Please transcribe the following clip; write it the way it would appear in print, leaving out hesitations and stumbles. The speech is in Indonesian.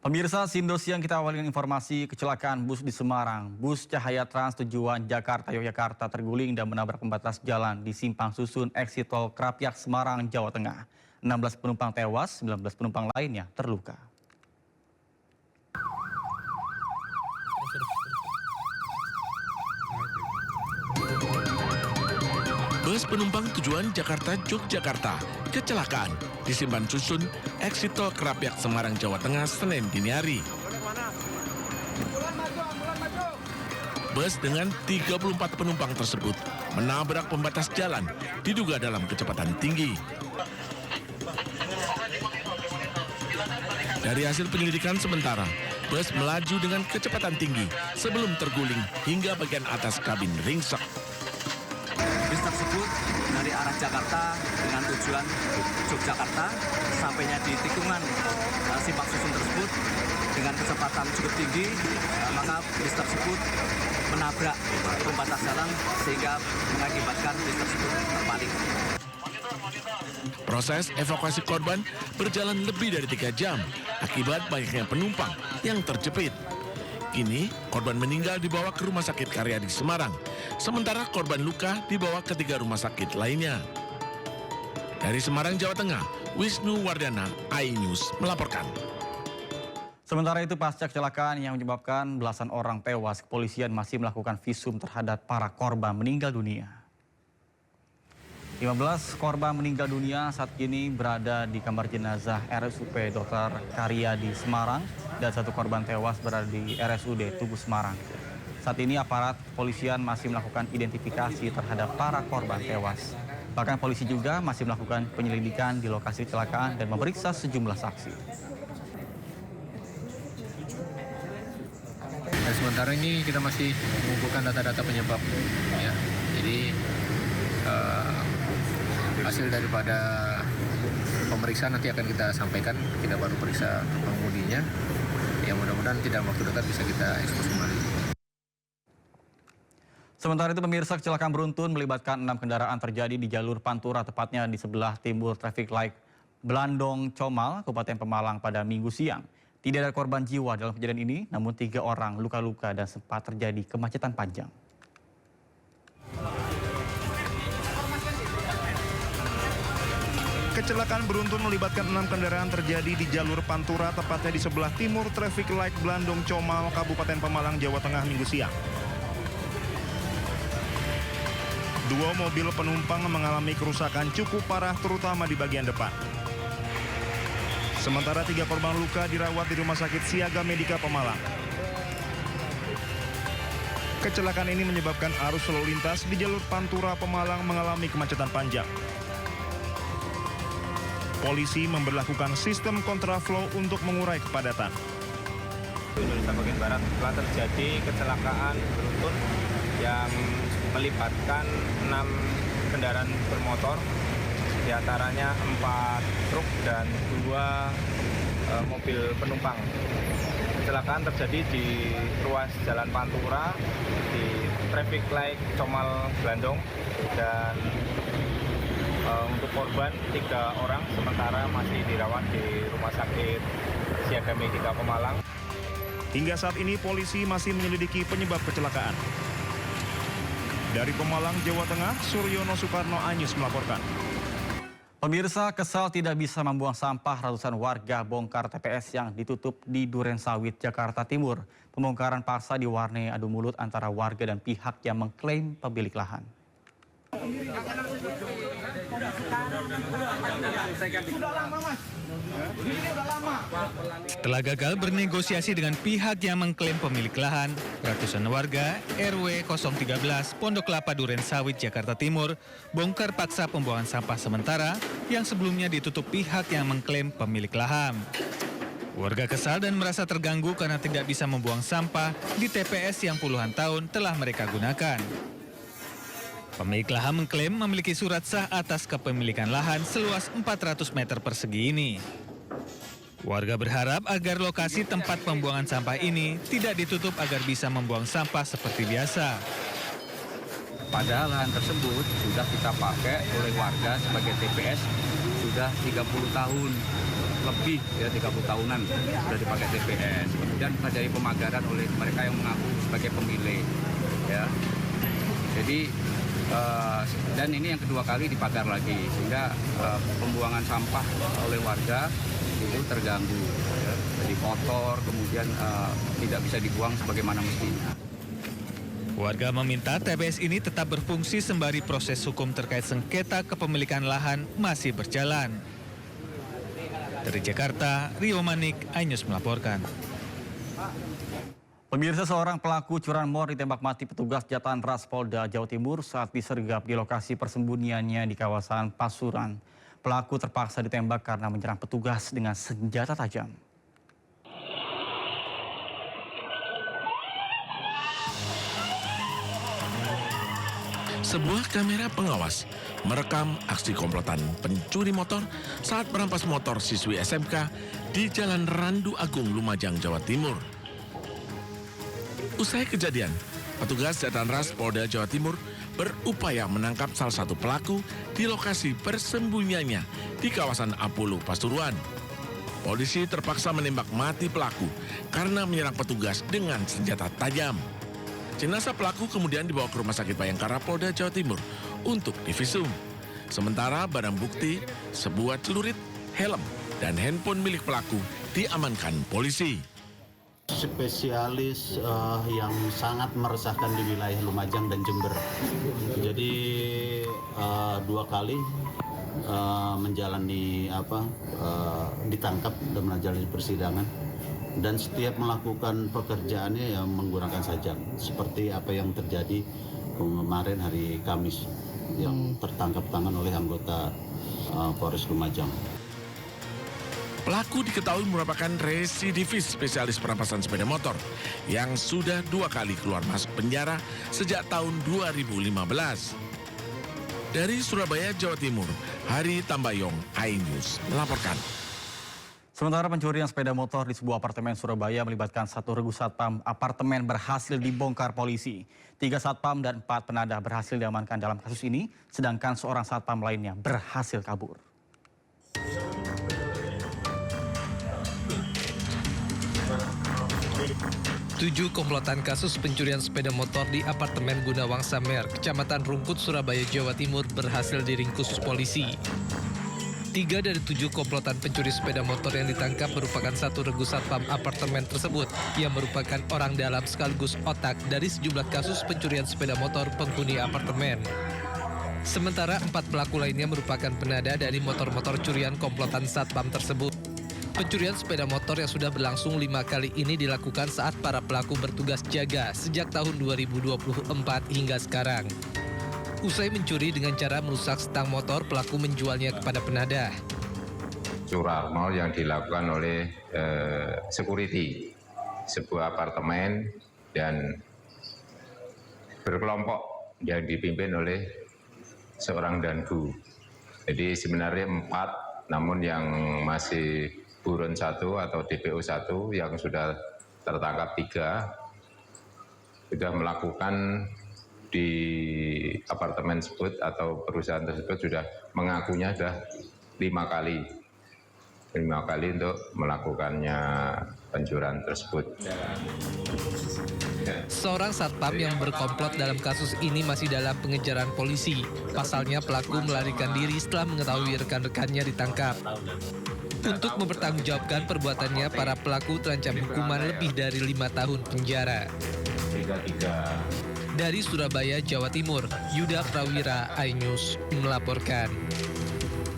Pemirsa Siang kita awali dengan informasi kecelakaan bus di Semarang. Bus Cahaya Trans tujuan Jakarta-Yogyakarta terguling dan menabrak pembatas jalan di Simpang Susun Exit Tol Krapyak, Semarang, Jawa Tengah. 16 penumpang tewas, 19 penumpang lainnya terluka. Bus penumpang tujuan Jakarta-Yogyakarta kecelakaan di Simpang Susun Exit Tol Krapyak, Semarang, Jawa Tengah, Senin dini hari. Bus dengan 34 penumpang tersebut menabrak pembatas jalan, diduga dalam kecepatan tinggi. Dari hasil penyelidikan sementara, bus melaju dengan kecepatan tinggi sebelum terguling hingga bagian atas kabin ringsek. Bus tersebut dari arah Jakarta dengan tujuan Yogyakarta, sampainya di tikungan Simpang Susun tersebut dengan kecepatan cukup tinggi, maka bus tersebut menabrak pembatas jalan sehingga mengakibatkan bus tersebut terbalik. Proses evakuasi korban berjalan lebih dari 3 jam akibat banyaknya penumpang yang terjepit. Kini, korban meninggal dibawa ke Rumah Sakit Karyadi Semarang, sementara korban luka dibawa ke 3 rumah sakit lainnya. Dari Semarang, Jawa Tengah, Wisnu Wardana, iNews melaporkan. Sementara itu, pasca kecelakaan yang menyebabkan belasan orang tewas, kepolisian masih melakukan visum terhadap para korban meninggal dunia. 15 korban meninggal dunia saat ini berada di kamar jenazah RSUP Dr. Karyadi Semarang dan 1 korban tewas berada di RSUD Tugu Semarang. Saat ini aparat kepolisian masih melakukan identifikasi terhadap para korban tewas. Bahkan polisi juga masih melakukan penyelidikan di lokasi kecelakaan dan memeriksa sejumlah saksi. Dan sementara ini kita masih mengumpulkan data-data penyebab, ya. Jadi hasil daripada pemeriksaan nanti akan kita sampaikan. Kita baru periksa pengemudinya. Ya, mudah-mudahan tidak waktu dekat bisa kita ekspos kembali. Sementara itu, pemirsa, kecelakaan beruntun melibatkan 6 kendaraan terjadi di jalur Pantura, tepatnya di sebelah timur traffic light Blandong Comal, Kabupaten Pemalang pada Minggu siang. Tidak ada korban jiwa dalam kejadian ini, namun 3 orang luka-luka dan sempat terjadi kemacetan panjang. Kecelakaan beruntun melibatkan 6 kendaraan terjadi di jalur Pantura, tepatnya di sebelah timur traffic light Blandong Comal, Kabupaten Pemalang, Jawa Tengah, Minggu siang. 2 mobil penumpang mengalami kerusakan cukup parah, terutama di bagian depan. Sementara 3 korban luka dirawat di Rumah Sakit Siaga Medika Pemalang. Kecelakaan ini menyebabkan arus lalu lintas di jalur Pantura Pemalang mengalami kemacetan panjang. Polisi memberlakukan sistem kontraflow untuk mengurai kepadatan. Indonesia bagian Barat telah terjadi kecelakaan beruntun yang melibatkan 6 kendaraan bermotor, diantaranya 4 truk dan 2 mobil penumpang. Kecelakaan terjadi di ruas Jalan Pantura di traffic light Comal Blandong, dan untuk korban 3 orang sementara masih dirawat di Rumah Sakit Siaga Medika Pemalang. Hingga saat ini polisi masih menyelidiki penyebab kecelakaan. Dari Pemalang, Jawa Tengah, Suryono Soekarno, iNews melaporkan. Pemirsa, kesal tidak bisa membuang sampah, ratusan warga bongkar TPS yang ditutup di Durensawit, Jakarta Timur. Pembongkaran paksa diwarnai adu mulut antara warga dan pihak yang mengklaim pemilik lahan. Setelah gagal bernegosiasi dengan pihak yang mengklaim pemilik lahan, ratusan warga RW 013 Pondok Kelapa Durensawit, Jakarta Timur bongkar paksa pembuangan sampah sementara yang sebelumnya ditutup pihak yang mengklaim pemilik lahan. Warga kesal dan merasa terganggu karena tidak bisa membuang sampah di TPS yang puluhan tahun telah mereka gunakan. Pemilik lahan mengklaim memiliki surat sah atas kepemilikan lahan seluas 400 meter persegi ini. Warga berharap agar lokasi tempat pembuangan sampah ini tidak ditutup agar bisa membuang sampah seperti biasa. Padahal lahan tersebut sudah kita pakai oleh warga sebagai TPS sudah 30 tahun. lebih ya 30 tahunan sudah dipakai TPS. Kemudian terjadi pemagaran oleh mereka yang mengaku sebagai pemilik ya. Jadi dan ini yang kedua kali dipagar lagi sehingga pembuangan sampah oleh warga itu terganggu ya. Jadi kotor kemudian tidak bisa dibuang sebagaimana mestinya. Warga meminta TPS ini tetap berfungsi sembari proses hukum terkait sengketa kepemilikan lahan masih berjalan. Dari Jakarta, Rio Manik, iNews melaporkan. Pemirsa, seorang pelaku curanmor ditembak mati petugas Jatan Ras Polda Jawa Timur saat disergap di lokasi persembunyiannya di kawasan Pasuruan. Pelaku terpaksa ditembak karena menyerang petugas dengan senjata tajam. Sebuah kamera pengawas merekam aksi komplotan pencuri motor saat merampas motor siswi SMK di Jalan Randu Agung, Lumajang, Jawa Timur. Usai kejadian, petugas Jatan Ras Polda Jawa Timur berupaya menangkap salah satu pelaku di lokasi persembunyiannya di kawasan Apulu, Pasuruan. Polisi terpaksa menembak mati pelaku karena menyerang petugas dengan senjata tajam. Jenazah pelaku kemudian dibawa ke Rumah Sakit Bayangkara Polda Jawa Timur untuk divisum. Sementara barang bukti, sebuah celurit, helm, dan handphone milik pelaku diamankan polisi. Spesialis yang sangat meresahkan di wilayah Lumajang dan Jember. Jadi 2 kali menjalani ditangkap dan menjalani persidangan. Dan setiap melakukan pekerjaannya yang menggunakan sajam, seperti apa yang terjadi kemarin hari Kamis yang tertangkap tangan oleh anggota Polres Lumajang. Pelaku diketahui merupakan residivis spesialis perampasan sepeda motor yang sudah 2 kali keluar masuk penjara sejak tahun 2015. Dari Surabaya, Jawa Timur, Hari Tambayong, iNews melaporkan. Sementara pencurian sepeda motor di sebuah apartemen Surabaya melibatkan 1 regu satpam apartemen berhasil dibongkar polisi. 3 satpam dan 4 penadah berhasil diamankan dalam kasus ini, sedangkan seorang satpam lainnya berhasil kabur. Tujuh komplotan kasus pencurian sepeda motor di apartemen Gunawang Samer, Kecamatan Rungkut, Surabaya, Jawa Timur berhasil diringkus polisi. 3 dari 7 komplotan pencuri sepeda motor yang ditangkap merupakan 1 regu satpam apartemen tersebut yang merupakan orang dalam sekaligus otak dari sejumlah kasus pencurian sepeda motor penghuni apartemen. Sementara 4 pelaku lainnya merupakan penada dari motor-motor curian komplotan satpam tersebut. Pencurian sepeda motor yang sudah berlangsung 5 kali ini dilakukan saat para pelaku bertugas jaga sejak tahun 2024 hingga sekarang. Usai mencuri dengan cara merusak stang motor, pelaku menjualnya kepada penadah. Curanmor yang dilakukan oleh security sebuah apartemen dan berkelompok yang dipimpin oleh seorang dangu. Jadi sebenarnya 4, namun yang masih buron 1 atau DPO 1 yang sudah tertangkap 3 sudah melakukan di apartemen tersebut atau perusahaan tersebut sudah mengakunya sudah 5 kali untuk melakukannya pencurian tersebut. Seorang satpam yang berkomplot dalam kasus ini masih dalam pengejaran polisi. Pasalnya pelaku melarikan diri setelah mengetahui rekan-rekannya ditangkap. Untuk mempertanggungjawabkan perbuatannya, para pelaku terancam hukuman lebih dari 5 tahun penjara. Dari Surabaya, Jawa Timur, Yuda Prawira, iNews melaporkan.